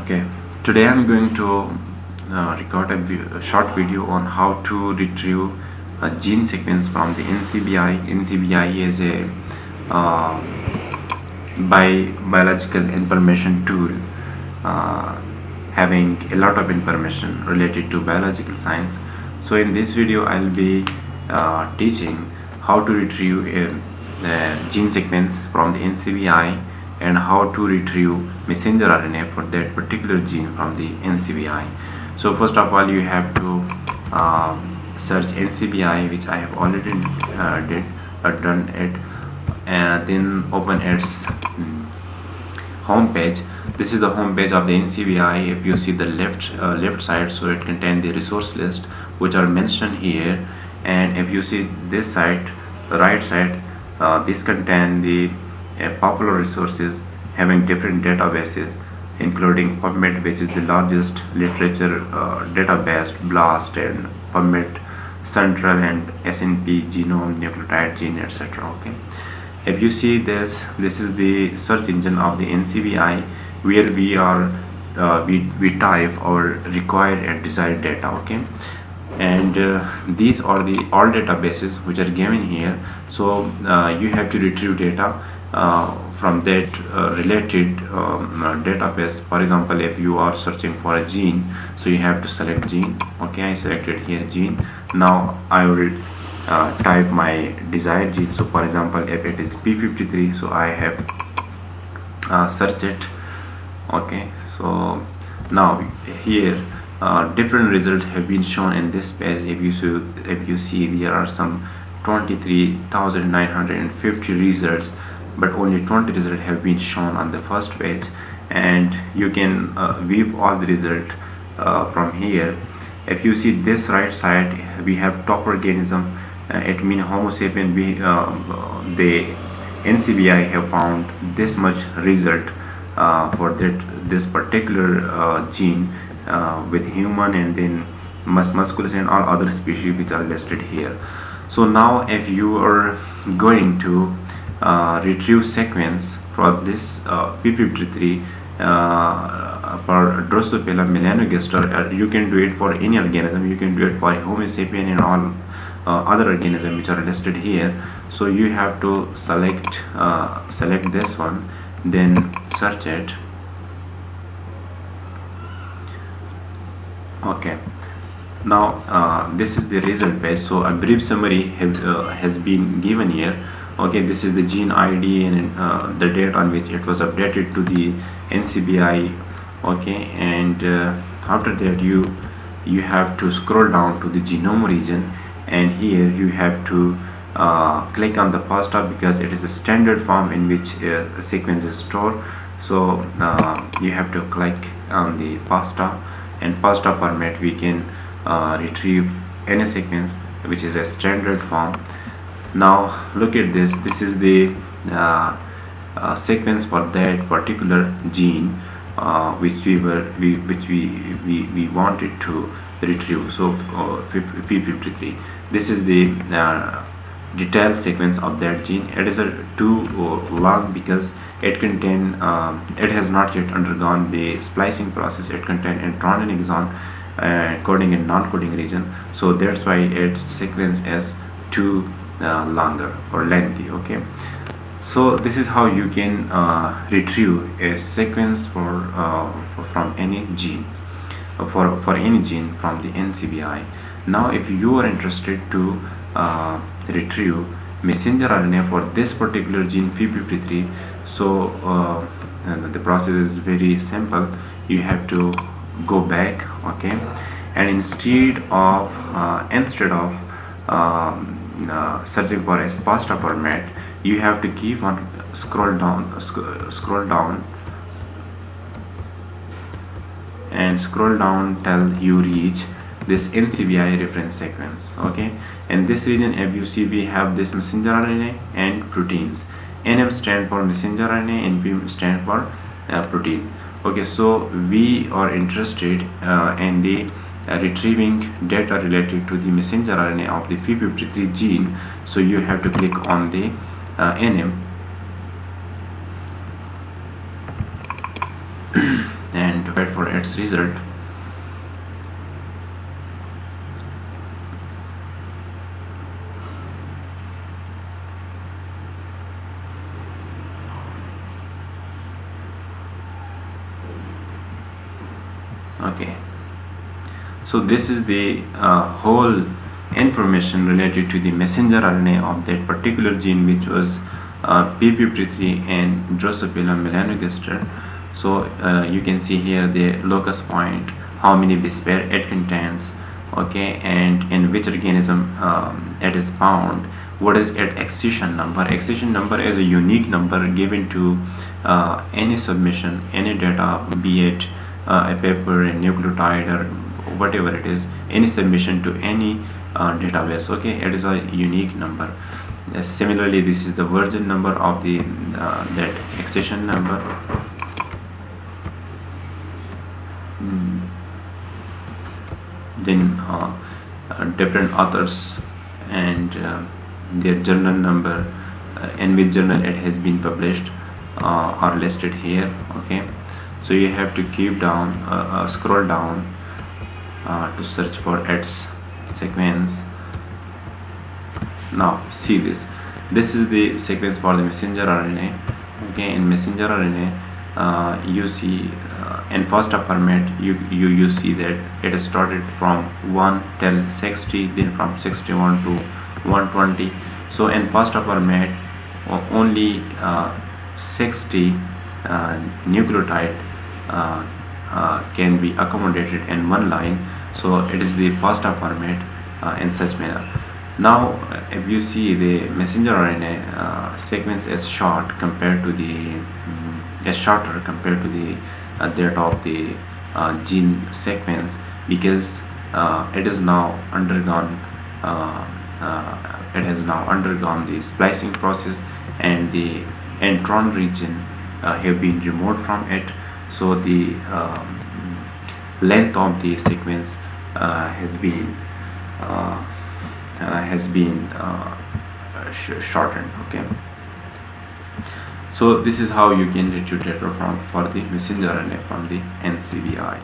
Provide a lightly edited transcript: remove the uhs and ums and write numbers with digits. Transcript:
Okay, today I'm going to record a short video on how to retrieve a gene sequence from the NCBI. NCBI is a uh, biological information tool uh, having a lot of information related to biological science. So in this video I'll be teaching how to retrieve a gene sequence from the NCBI and how to retrieve messenger RNA for that particular gene from the NCBI. So first of all, you have to search NCBI, which I have already done it, and then open its home page. This is the home page of the NCBI. If you see the left side, so it contains the resource list which are mentioned here, and if you see this side, the right side, this contain the popular resources having different databases, including PubMed, which is the largest literature database, BLAST and PubMed Central, and SNP, genome, nucleotide, gene, etc. Okay, if you see this is the search engine of the NCBI, where we are we type our required and desired data. Okay, and these are the all databases which are given here. So you have to retrieve data from that related database. For example, if you are searching for a gene, so you have to select gene. Okay, I selected here gene. Now I will type my desired gene. So for example, if it is P53, so I have search it. Okay, so now here different results have been shown in this page. If you see there are some 23,950 results, but only 20 results have been shown on the first page, and you can view all the results from here. If you see this right side, we have top organism. It means Homo sapien. The NCBI have found this much result for this particular gene with human, and then musculus and all other species which are listed here. So now if you are going to retrieve sequence for this P53 for Drosophila melanogaster, you can do it for any organism. You can do it for Homo sapien and all other organisms which are listed here. So you have to select this one, then search it. Okay, now this is the result page. So a brief summary has been given here. Okay, this is the gene ID and the date on which it was updated to the NCBI. Okay, and after that you have to scroll down to the genome region, and here you have to click on the FASTA, because it is a standard form in which a sequence is stored. So you have to click on the FASTA, and FASTA format we can retrieve any sequence which is a standard form. Now look at this. This is the sequence for that particular gene which we wanted to retrieve. So P53. This is the detailed sequence of that gene. It is too long because it has not yet undergone the splicing process. It contains intron and exon, coding and non-coding region. So that's why its sequence is too longer or lengthy. Okay, so this is how you can retrieve a sequence from any gene, for any gene from the NCBI. Now if you are interested to retrieve messenger RNA for this particular gene P53, so the process is very simple. You have to go back. Okay, and instead of searching for a FASTA format, you have to keep on scroll down till you reach this NCBI reference sequence. Okay, in this region, if you see, we have this messenger RNA and proteins. NM stand for messenger RNA and P stand for protein. Okay, so we are interested in the retrieving data related to the messenger RNA of the P53 gene. So you have to click on the NM and wait for its result. Okay, so this is the whole information related to the messenger RNA of that particular gene, which was p53 and Drosophila melanogaster. So you can see here the locus point, how many base pair it contains, okay, and in which organism it is found, what is its accession number. Accession number is a unique number given to any submission, any data, be it a paper, a nucleotide, or whatever it is, any submission to any database. Okay, it is a unique number. Similarly, this is the version number of the that accession number. Then different authors and their journal number, in which journal it has been published, are listed here. Okay, so you have to keep down, scroll down to search for its sequence. Now see this. This is the sequence for the messenger RNA. Okay, in messenger RNA, you see in first format you see that it is started from 1 till 60, then from 61 to 120. So in first format only 60 nucleotide can be accommodated in one line. So it is the first format in such manner. Now if you see the messenger RNA sequence is short compared to the shorter compared to the that of the gene sequence, because it is now undergone the splicing process, and the intron region have been removed from it. So the length of the sequence has been shortened. Okay, so this is how you can retrieve data for the messenger RNA from the NCbi.